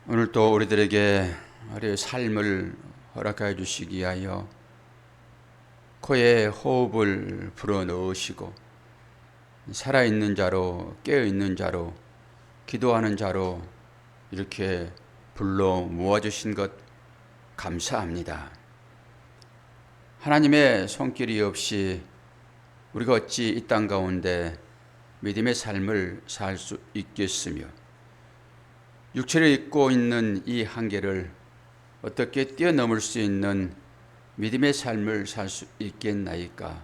오늘 또 우리들에게 우리의 삶을 허락하여 주시기 위하여 코에 호흡을 불어넣으시고 살아있는 자로, 깨어있는 자로, 기도하는 자로 이렇게 불러 모아주신 것 감사합니다. 하나님의 손길이 없이 우리가 어찌 이 땅 가운데 믿음의 삶을 살 수 있겠으며 육체를 입고 있는 이 한계를 어떻게 뛰어넘을 수 있는 믿음의 삶을 살 수 있겠나이까.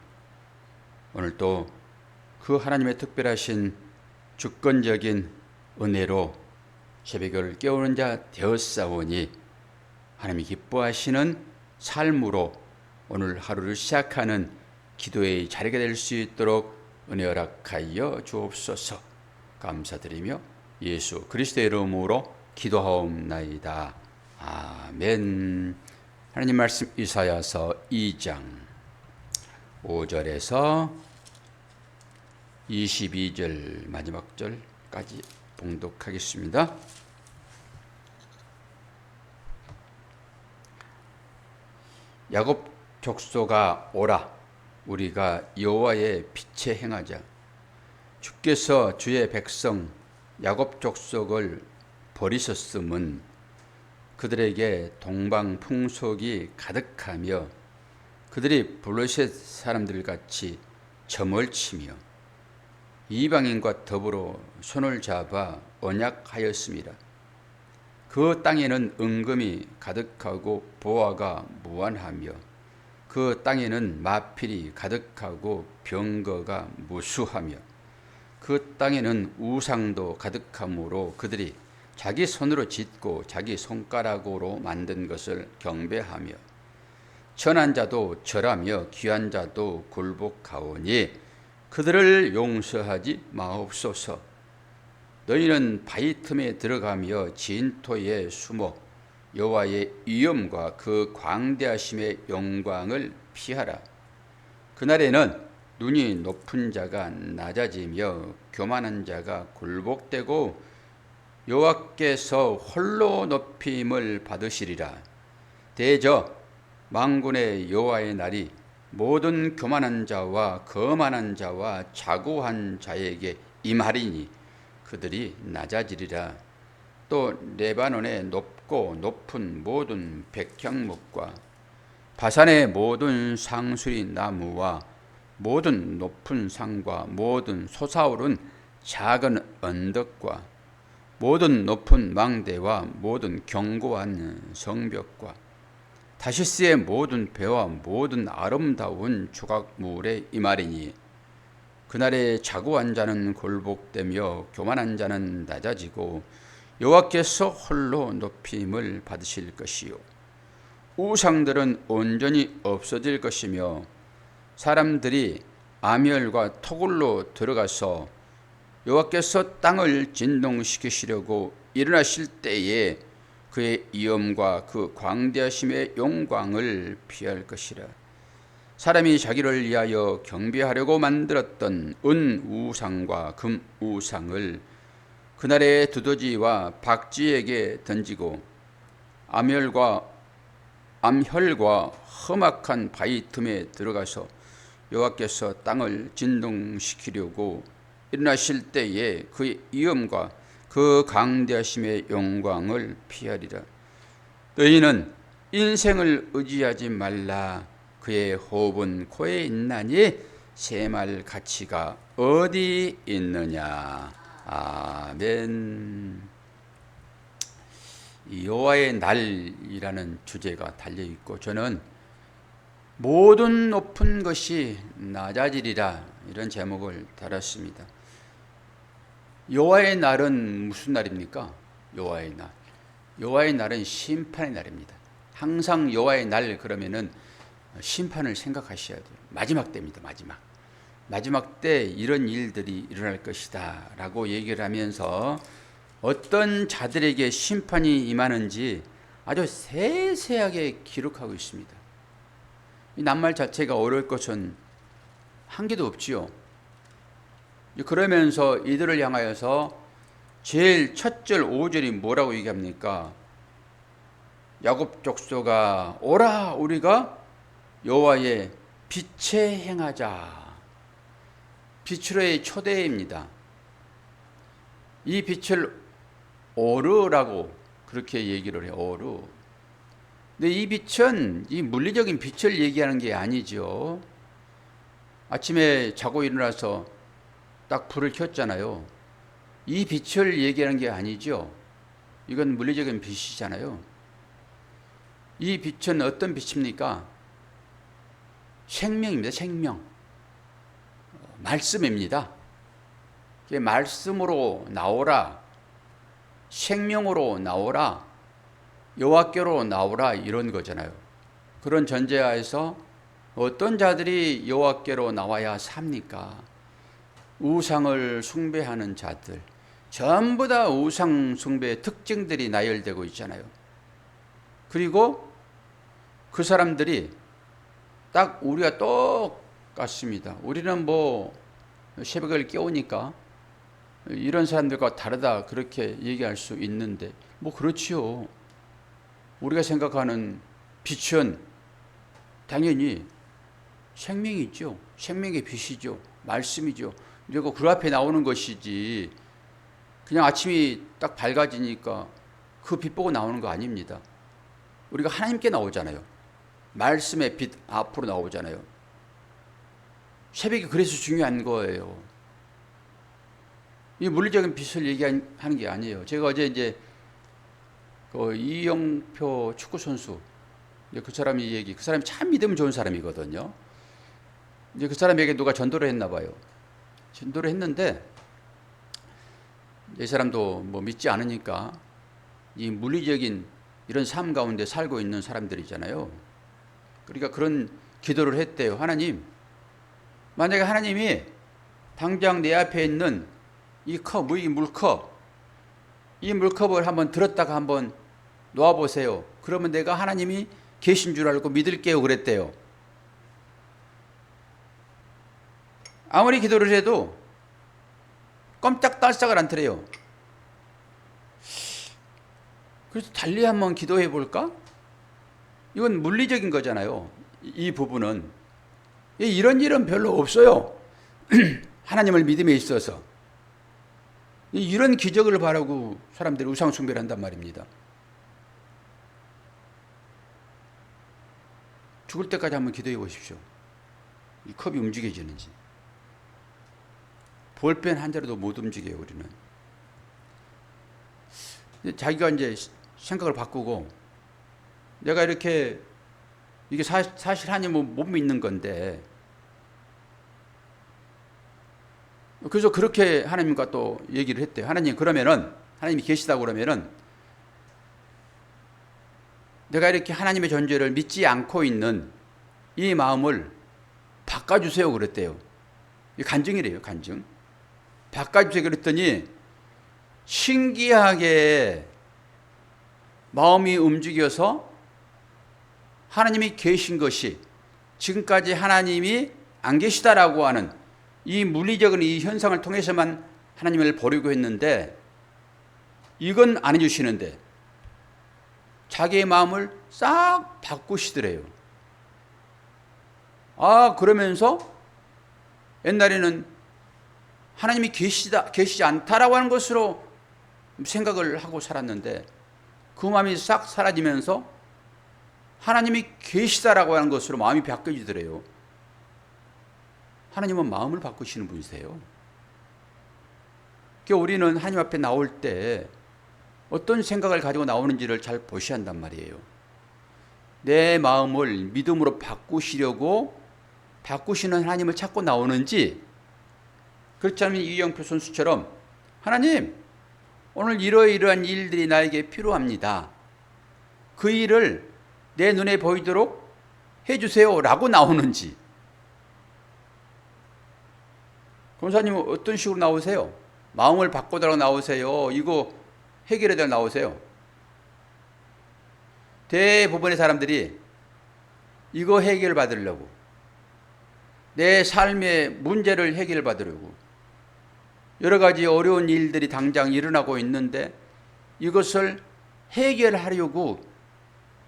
오늘 또 그 하나님의 특별하신 주권적인 은혜로 새벽을 깨우는 자 되었사오니 하나님이 기뻐하시는 삶으로 오늘 하루를 시작하는 기도의 자리가 될 수 있도록 은혜 허락하여 주옵소서. 감사드리며 예수 그리스도의 이름으로 기도하옵나이다. 아멘. 하나님 말씀 이사야서 2장 5절에서 22절 마지막 절까지 봉독하겠습니다. 야곱 족속아 오라, 우리가 여호와의 빛에 행하자. 주께서 주의 백성 야곱 족속을 버리셨음은 그들에게 동방 풍속이 가득하며 그들이 블레셋 사람들같이 점을 치며 이방인과 더불어 손을 잡아 언약하였습니다. 그 땅에는 은금이 가득하고 보화가 무한하며 그 땅에는 마필이 가득하고 병거가 무수하며 그 땅에는 우상도 가득하므로 그들이 자기 손으로 짓고 자기 손가락으로 만든 것을 경배하며 천한 자도 절하며 귀한 자도 굴복하오니 그들을 용서하지 마옵소서. 너희는 바위 틈에 들어가며 진토에 숨어 여호와의 위엄과 그 광대하심의 영광을 피하라. 그날에는 눈이 높은 자가 낮아지며 교만한 자가 굴복되고 여호와께서 홀로 높임을 받으시리라. 대저 만군의 여호와의 날이 모든 교만한 자와 거만한 자와 자고한 자에게 임하리니 그들이 낮아지리라. 또 레바논의 높고 높은 모든 백향목과 바산의 모든 상수리 나무와 모든 높은 산과 모든 솟아오른 작은 언덕과 모든 높은 망대와 모든 견고한 성벽과 다시스의 모든 배와 모든 아름다운 조각물에 임하리니 그날에 자고한 자는 굴복되며 교만한 자는 낮아지고 여호와께서 홀로 높임을 받으실 것이요 우상들은 온전히 없어질 것이며 사람들이 아멸과 토굴로 들어가서 여호와께서 땅을 진동시키시려고 일어나실 때에 그의 위엄과 그 광대하심의 영광을 피할 것이라. 사람이 자기를 위하여 경배하려고 만들었던 은 우상과 금 우상을 그날의 두더지와 박쥐에게 던지고 암혈과 험악한 바위 틈에 들어가서 여호와께서 땅을 진동시키려고 일어나실 때에 그의 위엄과 그 강대하심의 영광을 피하리라. 너희는 인생을 의지하지 말라. 그의 호흡은 코에 있나니 새말 가치가 어디 있느냐. 아멘. 여호와의 날이라는 주제가 달려있고 저는 모든 높은 것이 낮아지리라 이런 제목을 달았습니다. 여호와의 날은 무슨 날입니까? 여호와의 날. 여호와의 날은 심판의 날입니다. 항상 여호와의 날 그러면은 심판을 생각하셔야 돼요. 마지막 때입니다. 마지막 때 이런 일들이 일어날 것이다 라고 얘기를 하면서 어떤 자들에게 심판이 임하는지 아주 세세하게 기록하고 있습니다. 이 낱말 자체가 어려울 것은 한 개도 없지요. 그러면서 이들을 향하여서 제일 첫 절 5절이 뭐라고 얘기합니까? 야곱 족속아 오라 우리가 여호와의 빛에 행하자. 빛으로의 초대입니다. 이 빛을 오르라고 그렇게 얘기를 해요. 오르. 근데 이 빛은 이 물리적인 빛을 얘기하는 게 아니죠. 아침에 자고 일어나서 딱 불을 켰잖아요. 이 빛을 얘기하는 게 아니죠. 이건 물리적인 빛이잖아요. 이 빛은 어떤 빛입니까? 생명입니다. 생명. 말씀입니다. 말씀으로 나오라. 생명으로 나오라. 여호와께로 나오라 이런 거잖아요. 그런 전제하에서 어떤 자들이 여호와께로 나와야 삽니까? 우상을 숭배하는 자들. 전부 다 우상 숭배의 특징들이 나열되고 있잖아요. 그리고 그 사람들이 딱 우리가 똑같습니다. 우리는 뭐 새벽을 깨우니까 이런 사람들과 다르다 그렇게 얘기할 수 있는데 뭐 그렇지요. 우리가 생각하는 빛은 당연히 생명이죠. 생명의 빛이죠. 말씀이죠. 그리고 그 앞에 나오는 것이지 그냥 아침이 딱 밝아지니까 그 빛 보고 나오는 거 아닙니다. 우리가 하나님께 나오잖아요. 말씀의 빛 앞으로 나오잖아요. 새벽이 그래서 중요한 거예요. 이 물리적인 빛을 얘기하는 게 아니에요. 제가 어제 이제 그 이영표 축구 선수 그 사람이 그 사람이 참 믿음 좋은 사람이거든요. 이제 그 사람에게 누가 전도를 했나 봐요. 전도를 했는데 이 사람도 뭐 믿지 않으니까 이 물리적인 이런 삶 가운데 살고 있는 사람들이잖아요. 그러니까 그런 기도를 했대요. 하나님, 만약에 하나님이 당장 내 앞에 있는 이 컵, 이 물컵, 이 물컵을 한번 들었다가 한번 놓아보세요. 그러면 내가 하나님이 계신 줄 알고 믿을게요. 그랬대요. 아무리 기도를 해도 꼼짝달싹을 않더래요. 그래서 달리 한번 기도해 볼까? 이건 물리적인 거잖아요. 이 부분은. 이런 일은 별로 없어요. 하나님을 믿음에 있어서. 이런 기적을 바라고 사람들이 우상숭배를 한단 말입니다. 죽을 때까지 한번 기도해 보십시오. 이 컵이 움직여지는지. 볼펜 한 자루도 못 움직여요, 우리는. 자기가 이제 생각을 바꾸고 내가 이렇게 이게 사실 하나님은 못 믿는 건데 그래서 그렇게 하나님과 또 얘기를 했대요. 하나님 그러면은 하나님이 계시다고 그러면은 내가 이렇게 하나님의 존재를 믿지 않고 있는 이 마음을 바꿔주세요 그랬대요. 이 간증이래요. 간증. 바꿔주세요 그랬더니 신기하게 마음이 움직여서 하나님이 계신 것이 지금까지 하나님이 안 계시다라고 하는 이 물리적인 이 현상을 통해서만 하나님을 보려고 했는데 이건 안 해주시는데 자기의 마음을 싹 바꾸시더래요. 그러면서 옛날에는 하나님이 계시지 않다라고 하는 것으로 생각을 하고 살았는데 그 마음이 싹 사라지면서 하나님이 계시다라고 하는 것으로 마음이 바뀌어지더래요. 하나님은 마음을 바꾸시는 분이세요. 그러니까 우리는 하나님 앞에 나올 때 어떤 생각을 가지고 나오는지를 잘 보셔야 한단 말이에요. 내 마음을 믿음으로 바꾸시려고 바꾸시는 하나님을 찾고 나오는지 그렇지 않으면 이영표 선수처럼 하나님 오늘 이러이러한 일들이 나에게 필요합니다. 그 일을 내 눈에 보이도록 해주세요 라고 나오는지 권사님은 어떤 식으로 나오세요? 마음을 바꿔달라고 나오세요? 이거 해결해달라고 나오세요? 대부분의 사람들이 이거 해결받으려고 내 삶의 문제를 해결받으려고 여러 가지 어려운 일들이 당장 일어나고 있는데 이것을 해결하려고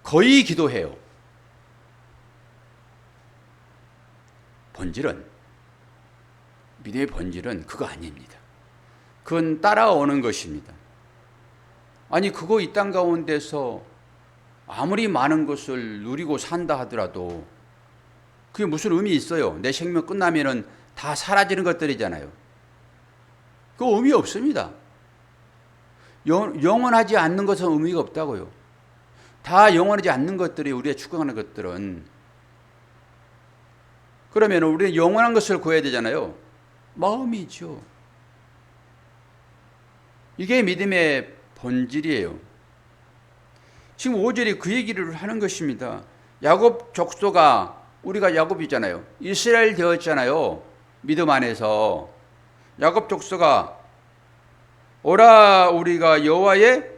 거의 기도해요. 믿음의 본질은 그거 아닙니다. 그건 따라오는 것입니다. 아니 그거 이 땅 가운데서 아무리 많은 것을 누리고 산다 하더라도 그게 무슨 의미 있어요? 내 생명 끝나면은 다 사라지는 것들이잖아요. 그 의미 없습니다. 영원하지 않는 것은 의미가 없다고요. 다 영원하지 않는 것들이 우리가 추구하는 것들은, 그러면 우리는 영원한 것을 구해야 되잖아요. 마음이죠. 이게 믿음의 본질이에요. 지금 5절이 그 얘기를 하는 것입니다. 야곱 족속아, 우리가 야곱이잖아요. 이스라엘 되었잖아요. 믿음 안에서. 야곱 족속아, 오라 우리가 여호와의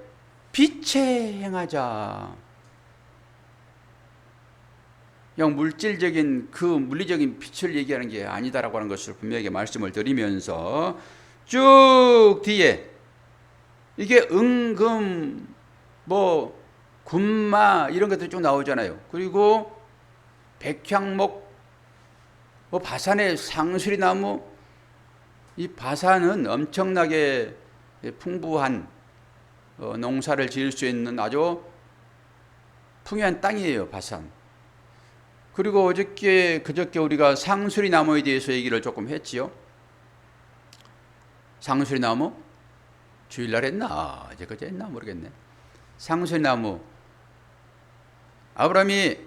빛에 행하자. 그냥 물질적인 그 물리적인 빛을 얘기하는 게 아니다라고 하는 것을 분명하게 말씀을 드리면서 쭉 뒤에 이게 은금 뭐 군마 이런 것들이 쭉 나오잖아요. 그리고 백향목, 뭐 바산의 상수리나무, 이 바산은 엄청나게 풍부한 농사를 지을 수 있는 아주 풍요한 땅이에요, 바산. 그리고 그저께 우리가 상수리나무에 대해서 얘기를 조금 했지요. 상수리나무 주일날 했나 어제 그제 했나 모르겠네. 상수리나무, 아브라함이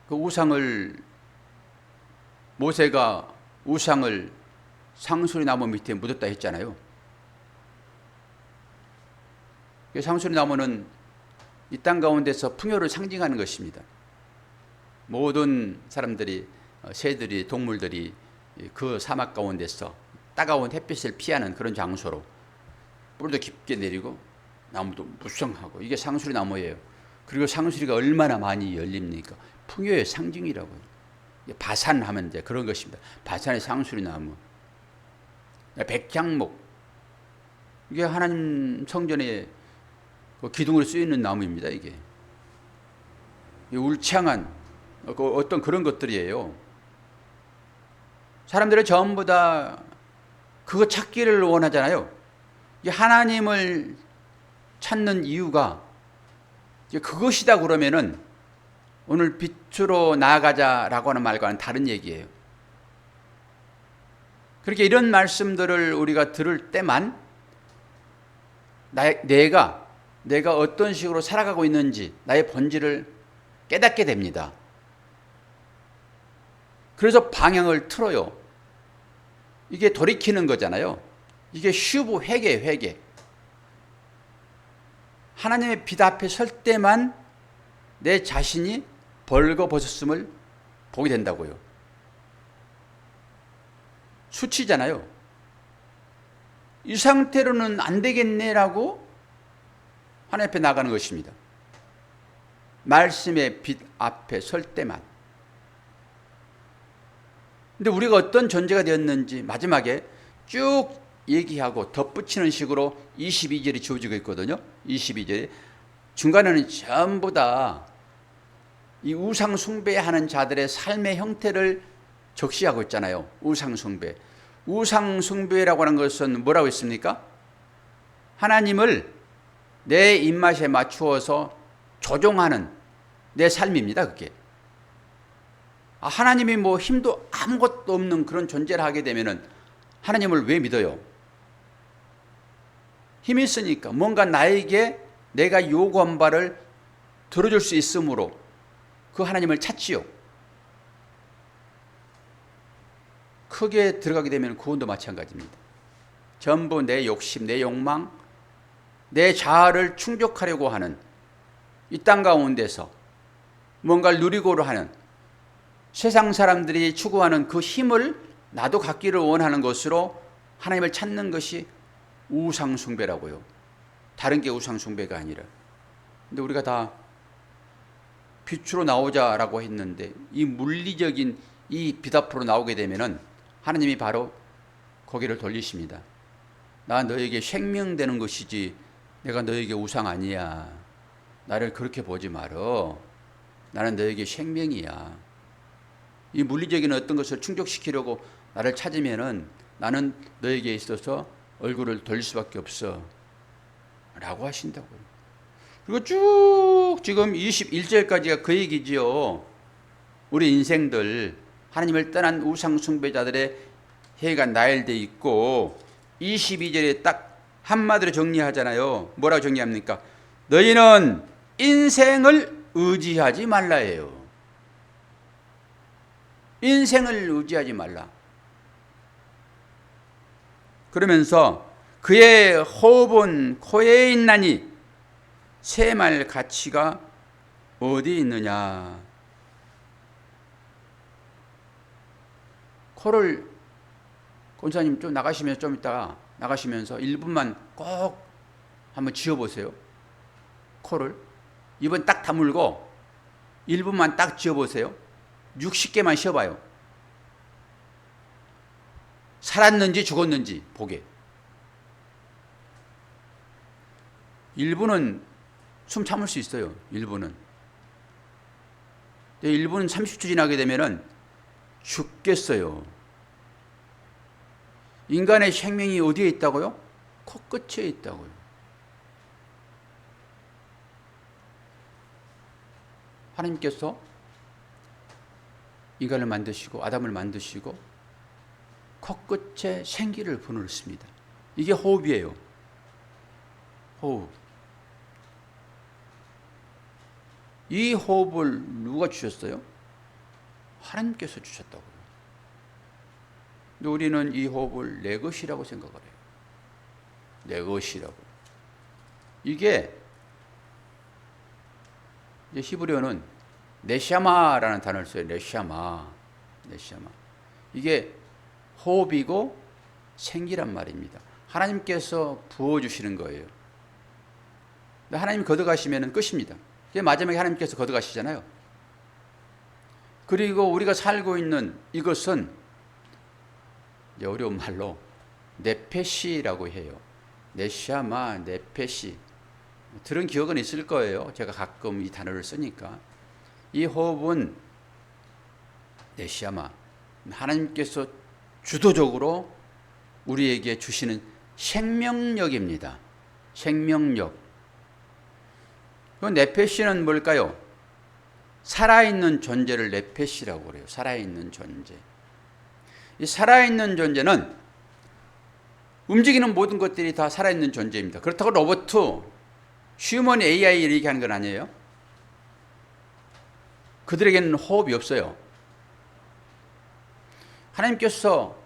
그 모세가 우상을 상수리나무 밑에 묻었다 했잖아요. 상수리나무는 이 땅 가운데서 풍요를 상징하는 것입니다. 모든 사람들이, 새들이, 동물들이 그 사막 가운데서 따가운 햇빛을 피하는 그런 장소로 뿔도 깊게 내리고 나무도 무성하고, 이게 상수리나무예요. 그리고 상수리가 얼마나 많이 열립니까? 풍요의 상징이라고요. 바산 하면 이제 그런 것입니다. 바산의 상수리나무, 백향목, 이게 하나님 성전에 기둥으로 쓰이는 나무입니다. 이게 울창한 어떤 그런 것들이에요. 사람들은 전부 다 그거 찾기를 원하잖아요. 하나님을 찾는 이유가 그것이다 그러면은 오늘 빛으로 나아가자라고 하는 말과는 다른 얘기예요. 그렇게 이런 말씀들을 우리가 들을 때만 내가 어떤 식으로 살아가고 있는지 나의 본질을 깨닫게 됩니다. 그래서 방향을 틀어요. 이게 돌이키는 거잖아요. 이게 슈브, 회개. 하나님의 빛 앞에 설 때만 내 자신이 벌거벗었음을 보게 된다고요. 수치잖아요. 이 상태로는 안 되겠네라고 하나님 앞에 나가는 것입니다. 말씀의 빛 앞에 설 때만. 근데 우리가 어떤 존재가 되었는지 마지막에 쭉 얘기하고 덧붙이는 식으로 22절이 주어지고 있거든요. 22절이 중간에는 전부 다 이 우상 숭배하는 자들의 삶의 형태를 적시하고 있잖아요. 우상 숭배. 우상 숭배라고 하는 것은 뭐라고 했습니까? 하나님을 내 입맛에 맞추어서 조종하는 내 삶입니다. 그게. 하나님이 뭐 힘도 아무것도 없는 그런 존재를 하게 되면은 하나님을 왜 믿어요? 힘이 있으니까 뭔가 나에게 내가 요구한 바를 들어줄 수 있으므로 그 하나님을 찾지요. 크게 들어가게 되면 구원도 마찬가지입니다. 전부 내 욕심, 내 욕망, 내 자아를 충족하려고 하는 이 땅 가운데서 뭔가를 누리고자 하는 세상 사람들이 추구하는 그 힘을 나도 갖기를 원하는 것으로 하나님을 찾는 것이 우상숭배라고요. 다른 게 우상숭배가 아니라. 근데 우리가 다 빛으로 나오자라고 했는데 이 물리적인 이 빛 앞으로 나오게 되면은 하나님이 바로 고개를 돌리십니다. 나 너에게 생명 되는 것이지 내가 너에게 우상 아니야. 나를 그렇게 보지 말어. 나는 너에게 생명이야. 이 물리적인 어떤 것을 충족시키려고 나를 찾으면은 나는 너에게 있어서 얼굴을 돌릴 수밖에 없어. 라고 하신다고요. 그리고 쭉 지금 21절까지가 그 얘기지요. 우리 인생들 하나님을 떠난 우상 숭배자들의 해가 나열되어 있고 22절에 딱 한마디로 정리하잖아요. 뭐라고 정리합니까? 너희는 인생을 의지하지 말라예요. 인생을 의지하지 말라. 그러면서 그의 호흡은 코에 있나니 새 말 가치가 어디 있느냐. 코를 권사님 좀 나가시면서 좀 이따가 나가시면서 1분만 꼭 한번 지어보세요. 코를 입은 딱 다물고 1분만 딱 지어보세요. 60개만 쉬어봐요. 살았는지 죽었는지 보게. 1분은 숨 참을 수 있어요. 1분은. 1분 30초 지나게 되면은 죽겠어요. 인간의 생명이 어디에 있다고요? 코끝에 있다고요. 하나님께서 인간을 만드시고 아담을 만드시고 코끝에 생기를 불어넣습니다. 이게 호흡이에요. 호흡. 이 호흡을 누가 주셨어요? 하나님께서 주셨다고요. 근데 우리는 이 호흡을 내 것이라고 생각을 해요. 내 것이라고. 이게 이제 히브리어는 네샤마라는 단어를 써요. 네샤마. 이게 호흡이고 생기란 말입니다. 하나님께서 부어주시는 거예요. 하나님 걷어가시면 끝입니다. 마지막에 하나님께서 걷어가시잖아요. 그리고 우리가 살고 있는 이것은 어려운 말로 네페시라고 해요. 네샤마, 네페시. 들은 기억은 있을 거예요. 제가 가끔 이 단어를 쓰니까. 이 호흡은 네샤마. 하나님께서 주도적으로 우리에게 주시는 생명력입니다. 생명력. 그 네페시는 뭘까요? 살아있는 존재를 네페시라고 그래요. 살아있는 존재. 이 살아있는 존재는 움직이는 모든 것들이 다 살아있는 존재입니다. 그렇다고 로봇, 휴먼 AI를 얘기하는 건 아니에요. 그들에게는 호흡이 없어요. 하나님께서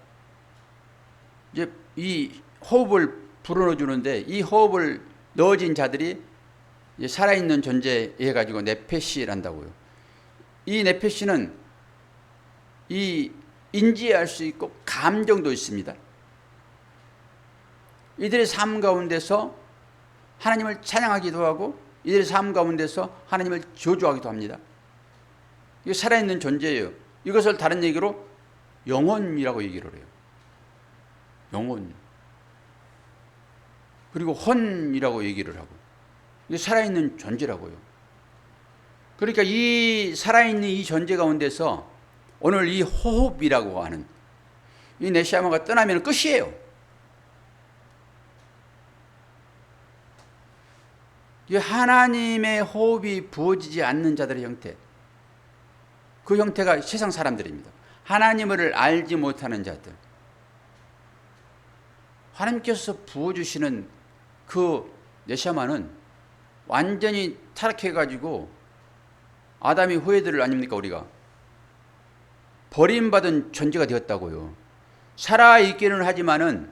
이제 이 호흡을 불어넣어 주는데 이 호흡을 넣어진 자들이 이제 살아있는 존재 해가지고 네페시란다고요. 이 네페시는 이 인지할 수 있고 감정도 있습니다. 이들의 삶 가운데서 하나님을 찬양하기도 하고 이들의 삶 가운데서 하나님을 저주하기도 합니다. 이게 살아있는 존재예요. 이것을 다른 얘기로 영혼이라고 얘기를 해요. 영혼. 그리고 혼이라고 얘기를 하고. 이게 살아있는 존재라고요. 그러니까 이 살아있는 이 존재 가운데서 오늘 이 호흡이라고 하는 이 네시아마가 떠나면 끝이에요. 이 하나님의 호흡이 부어지지 않는 자들의 형태. 그 형태가 세상 사람들입니다. 하나님을 알지 못하는 자들. 하나님께서 부어주시는 그 네시아마는 완전히 타락해가지고 아담이 후예들 아닙니까 우리가. 버림받은 존재가 되었다고요. 살아있기는 하지만은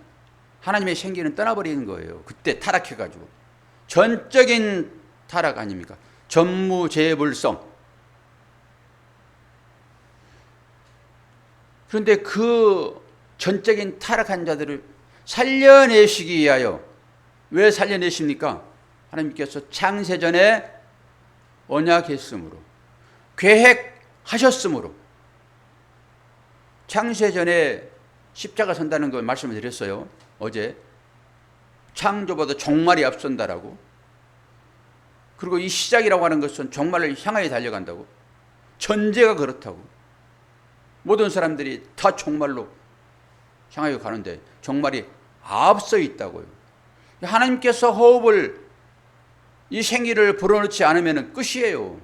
하나님의 생기는 떠나버리는 거예요. 그때 타락해가지고. 전적인 타락 아닙니까? 전무제불성. 그런데 그 전적인 타락한 자들을 살려내시기 위하여 왜 살려내십니까? 하나님께서 창세전에 언약했으므로 계획하셨으므로 창세전에 십자가 선다는 걸 말씀을 드렸어요. 어제 창조보다 종말이 앞선다라고. 그리고 이 시작이라고 하는 것은 종말을 향하여 달려간다고. 전제가 그렇다고. 모든 사람들이 다 종말로 향하여 가는데 종말이 앞서 있다고요. 하나님께서 호흡을, 이 생기를 불어넣지 않으면 끝이에요.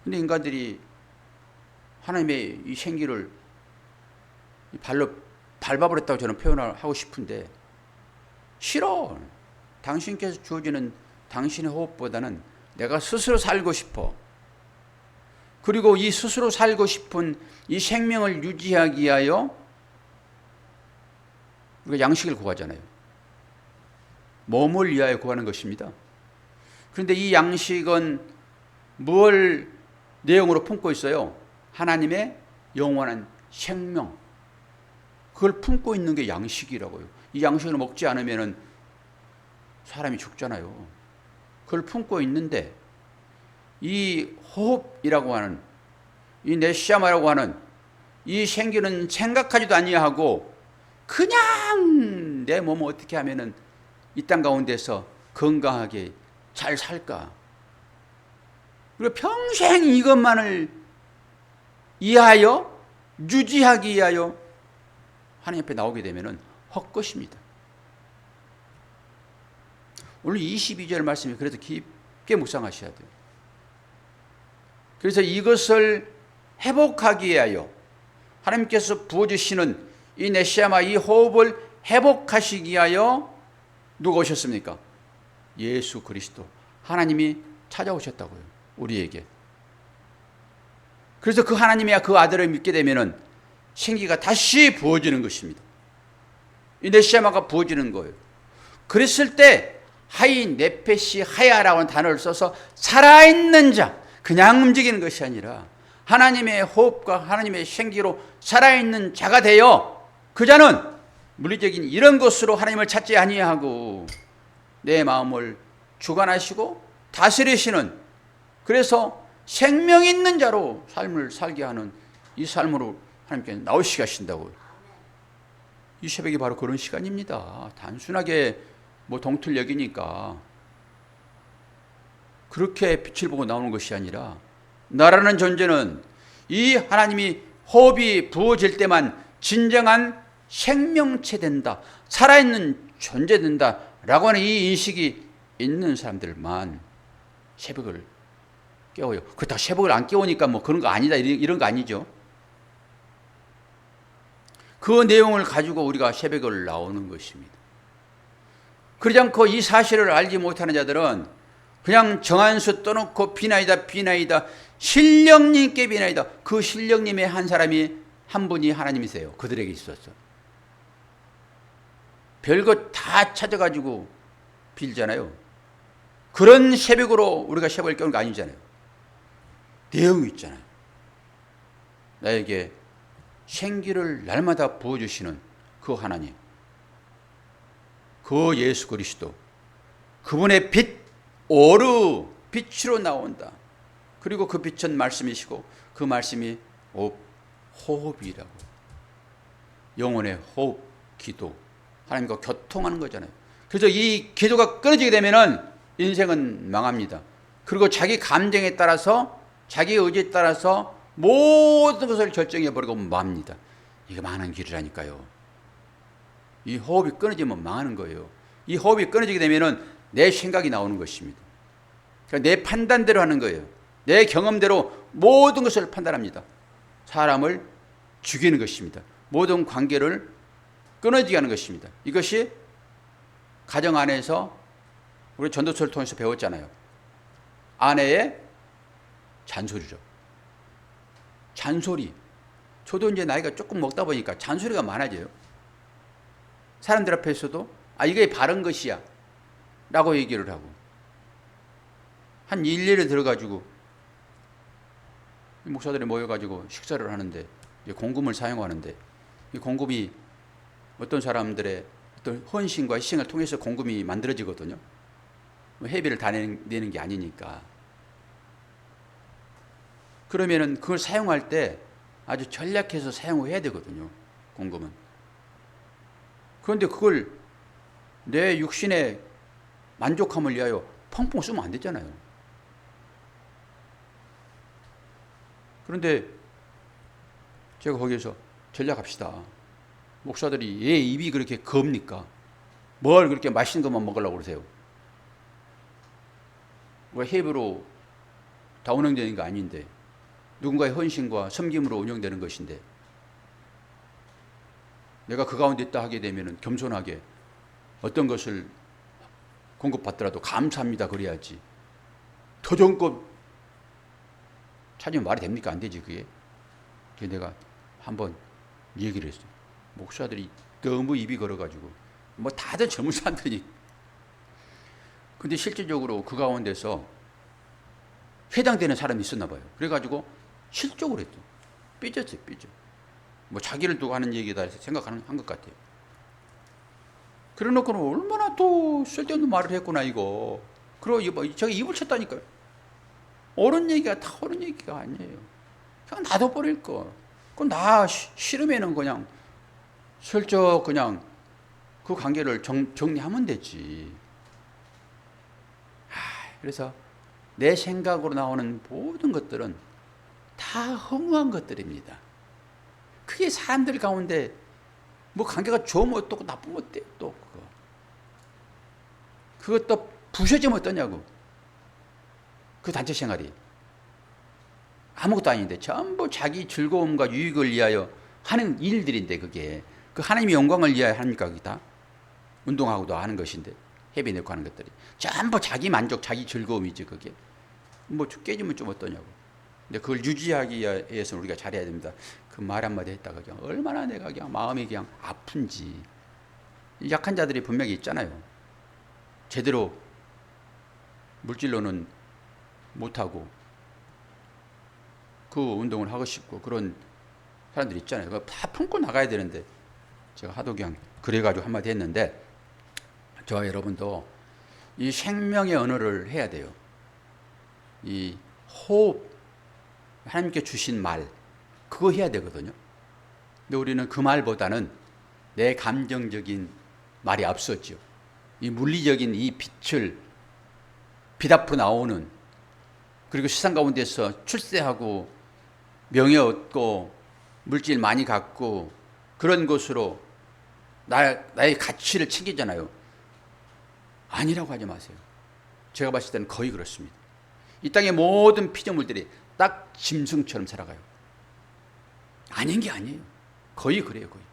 근데 인간들이 하나님의 이 생기를 발로 밟아버렸다고 저는 표현을 하고 싶은데, 싫어. 당신께서 주어지는 당신의 호흡보다는 내가 스스로 살고 싶어. 그리고 이 스스로 살고 싶은 이 생명을 유지하기 위하여 우리가 양식을 구하잖아요. 몸을 위하여 구하는 것입니다. 그런데 이 양식은 무엇을 내용으로 품고 있어요? 하나님의 영원한 생명. 그걸 품고 있는 게 양식이라고요. 이 양식을 먹지 않으면 사람이 죽잖아요. 그걸 품고 있는데 이 호흡이라고 하는, 이 네시아마라고 하는 이 생기는 생각하지도 아니하고 그냥 내 몸을 어떻게 하면은 이 땅 가운데서 건강하게 잘 살까. 그리고 평생 이것만을 이해하여 유지하기 위하여 하나님 앞에 나오게 되면은 헛것입니다. 오늘 22절 말씀이 그래서 깊게 묵상하셔야 돼요. 그래서 이것을 회복하기 위하여 하나님께서 부어주시는 이 네시아마, 이 호흡을 회복하시기 위하여 누가 오셨습니까? 예수 그리스도, 하나님이 찾아오셨다고요, 우리에게. 그래서 그 하나님의 그 아들을 믿게 되면은 생기가 다시 부어지는 것입니다. 이 네시아마가 부어지는 거예요. 그랬을 때 하이 네페시 하야라고 하는 단어를 써서 살아있는 자, 그냥 움직이는 것이 아니라 하나님의 호흡과 하나님의 생기로 살아있는 자가 되어 그 자는 물리적인 이런 것으로 하나님을 찾지 아니하고 내 마음을 주관하시고 다스리시는, 그래서 생명 있는 자로 삶을 살게 하는 이 삶으로 하나님께 나오시게 하신다고요. 이 새벽이 바로 그런 시간입니다. 단순하게 뭐 동틀 여기니까 그렇게 빛을 보고 나오는 것이 아니라, 나라는 존재는 이 하나님이 호흡이 부어질 때만 진정한 생명체 된다, 살아있는 존재 된다 라고 하는 이 인식이 있는 사람들만 새벽을 깨워요. 그렇다고 새벽을 안 깨우니까 뭐 그런 거 아니다, 이런 거 아니죠. 그 내용을 가지고 우리가 새벽을 나오는 것입니다. 그러지 않고 이 사실을 알지 못하는 자들은 그냥 정한수 떠놓고 비나이다 비나이다, 신령님께 비나이다. 그 신령님의 한 사람이, 한 분이 하나님이세요. 그들에게 있었어. 별것 다 찾아가지고 빌잖아요. 그런 새벽으로 우리가 새벽을 깨우는 거 아니잖아요. 내용이 있잖아요. 나에게 생기를 날마다 부어주시는 그 하나님, 그 예수 그리스도, 그분의 빛, 오르 빛으로 나온다. 그리고 그 빛은 말씀이시고 그 말씀이 호흡이라고. 영혼의 호흡, 기도, 하나님과 교통하는 거잖아요. 그래서 이 기도가 끊어지게 되면은 인생은 망합니다. 그리고 자기 감정에 따라서, 자기 의지에 따라서 모든 것을 결정해버리고 맙니다. 이게 망하는 길이라니까요. 이 호흡이 끊어지면 망하는 거예요. 이 호흡이 끊어지게 되면은 내 생각이 나오는 것입니다. 그러니까 내 판단대로 하는 거예요. 내 경험대로 모든 것을 판단합니다. 사람을 죽이는 것입니다. 모든 관계를 끊어지게 하는 것입니다. 이것이 가정 안에서 우리 전도서를 통해서 배웠잖아요. 아내의 잔소리죠. 잔소리. 저도 이제 나이가 조금 먹다 보니까 잔소리가 많아져요. 사람들 앞에서도 이게 바른 것이야 라고 얘기를 하고, 한 일례를 들어가지고 목사들이 모여가지고 식사를 하는데, 공금을 사용하는데, 이 공금이 어떤 사람들의 어떤 헌신과 희생을 통해서 공금이 만들어지거든요. 회비를 다 내는 게 아니니까. 그러면은 그걸 사용할 때 아주 전략해서 사용해야 되거든요. 공금은. 그런데 그걸 내 육신의 만족함을 위하여 펑펑 쓰면 안 되잖아요. 그런데 제가 거기에서 전략합시다. 목사들이 왜 입이 그렇게 겁니까? 뭘 그렇게 맛있는 것만 먹으려고 그러세요? 왜 해부로 다 운영되는 거 아닌데, 누군가의 헌신과 섬김으로 운영되는 것인데, 내가 그 가운데 있다 하게 되면 겸손하게 어떤 것을 공급받더라도 감사합니다 그래야지. 더 좋은 것 찾으면 말이 됩니까? 안 되지 그게. 그래서 내가 한번 얘기를 했어요. 목사들이 너무 입이 걸어가지고 뭐 다들 젊은 사람들이. 근데 실질적으로 그 가운데서 해당되는 사람이 있었나 봐요. 그래가지고 실적으로 했죠. 삐졌어요, 삐져. 뭐 자기를 두고 하는 얘기다 해서 생각하는 한 것 같아요. 그래 놓고는 얼마나 또 쓸데없는 말을 했구나 이거. 그리고 저기 입을 쳤다니까요. 옳은 얘기가 다 옳은 얘기가 아니에요. 그냥 놔둬버릴 거. 그건 나 싫으면은 그냥 슬쩍 그냥 그 관계를 정리하면 되지. 그래서 내 생각으로 나오는 모든 것들은 다 허무한 것들입니다. 그게 사람들 가운데 뭐 관계가 좋으면 어떻고 나쁘면 어때요? 또 그것도 부셔지면 어떠냐고. 그 단체 생활이 아무것도 아닌데 전부 자기 즐거움과 유익을 위하여 하는 일들인데, 그게 그 하나님의 영광을 위하여 하니까 그게 다 운동하고도 하는 것인데, 회비 내고 하는 것들이 전부 자기 만족, 자기 즐거움이지. 그게 뭐 깨지면 좀 어떠냐고. 근데 그걸 유지하기 위해서 우리가 잘해야 됩니다. 그 말 한마디 했다가 그냥 얼마나 내가 그냥 마음이 그냥 아픈지. 약한 자들이 분명히 있잖아요. 제대로 물질로는 못하고 그 운동을 하고 싶고 그런 사람들이 있잖아요. 그거 다 품고 나가야 되는데, 제가 하도 그냥 그래가지고 한마디 했는데, 저와 여러분도 이 생명의 언어를 해야 돼요. 이 호흡, 하나님께 주신 말, 그거 해야 되거든요. 근데 우리는 그 말보다는 내 감정적인 말이 앞섰죠. 이 물리적인 이 빛을, 빛 앞으로 나오는, 그리고 세상 가운데서 출세하고 명예 얻고 물질 많이 갖고 그런 것으로 나의 가치를 챙기잖아요. 아니라고 하지 마세요. 제가 봤을 때는 거의 그렇습니다. 이 땅의 모든 피조물들이 딱 짐승처럼 살아가요. 아닌 게 아니에요. 거의 그래요. 거의.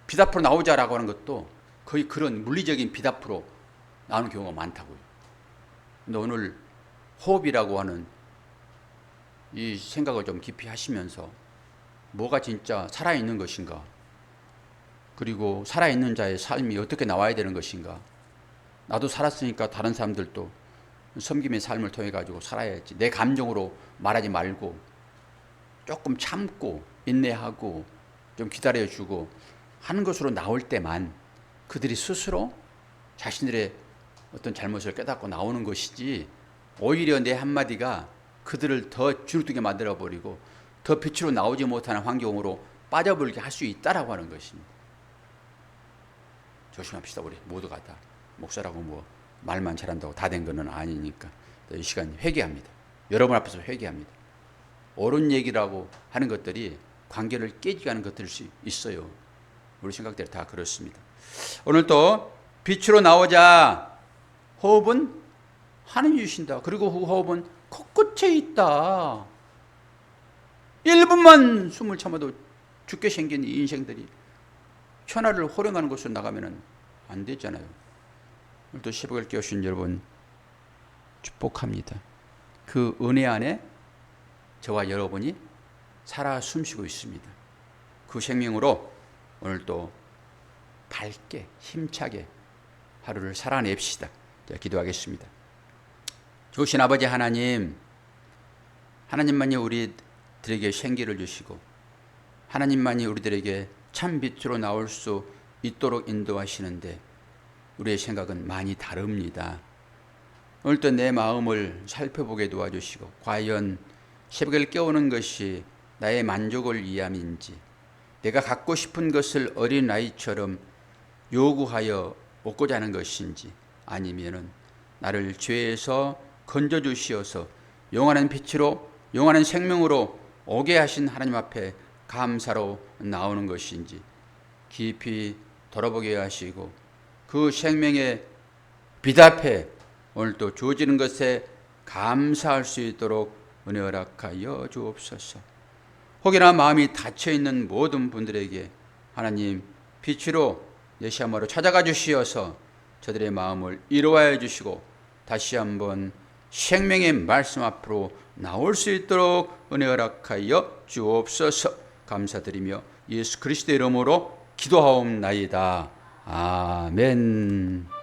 빛 앞으로 나오자라고 하는 것도 거의 그런 물리적인 빛 앞으로 나오는 경우가 많다고요. 근데 오늘 호흡이라고 하는 이 생각을 좀 깊이 하시면서 뭐가 진짜 살아있는 것인가, 그리고 살아있는 자의 삶이 어떻게 나와야 되는 것인가. 나도 살았으니까 다른 사람들도 섬김의 삶을 통해 가지고 살아야지. 내 감정으로 말하지 말고 조금 참고 인내하고 좀 기다려주고 하는 것으로 나올 때만 그들이 스스로 자신들의 어떤 잘못을 깨닫고 나오는 것이지, 오히려 내 한마디가 그들을 더 주눅들게 만들어버리고 더 빛으로 나오지 못하는 환경으로 빠져버리게 할 수 있다라고 하는 것입니다. 조심합시다. 우리 모두가 다 목사라고 뭐 말만 잘한다고 다 된 것은 아니니까 이 시간 회개합니다. 여러분 앞에서 회개합니다. 옳은 얘기라고 하는 것들이 관계를 깨지게 하는 것들일 수 있어요. 우리 생각대로 다 그렇습니다. 오늘도 빛으로 나오자. 호흡은 하나님이 주신다. 그리고 그 호흡은 코끝에 있다. 1분만 숨을 참아도 죽게 생긴 이 인생들이 천하를 호령하는 곳으로 나가면 안 되잖아요. 오늘도 새벽을 깨우신 여러분 축복합니다. 그 은혜 안에 저와 여러분이 살아 숨쉬고 있습니다. 그 생명으로 오늘도 밝게 힘차게 하루를 살아냅시다. 기도하겠습니다. 좋으신 아버지 하나님, 하나님만이 우리들에게 생기를 주시고 하나님만이 우리들에게 참 빛으로 나올 수 있도록 인도하시는데 우리의 생각은 많이 다릅니다. 오늘도 내 마음을 살펴보게 도와주시고, 과연 새벽을 깨우는 것이 나의 만족을 위함인지, 내가 갖고 싶은 것을 어린아이처럼 요구하여 얻고자 하는 것인지, 아니면은 나를 죄에서 건져주시어서 영원한 빛으로, 영원한 생명으로 오게 하신 하나님 앞에 감사로 나오는 것인지 깊이 돌아보게 하시고, 그 생명의 빛 앞에 오늘도 주어지는 것에 감사할 수 있도록 은혜 허락하여 주옵소서. 혹여나 마음이 닫혀있는 모든 분들에게 하나님 빛으로 메시아마로 찾아가 주시어서 저들의 마음을 이루어 주시고 다시 한번 생명의 말씀 앞으로 나올 수 있도록 은혜 허락하여 주옵소서. 감사드리며 예수 그리스도의 이름으로 기도하옵나이다. 아멘.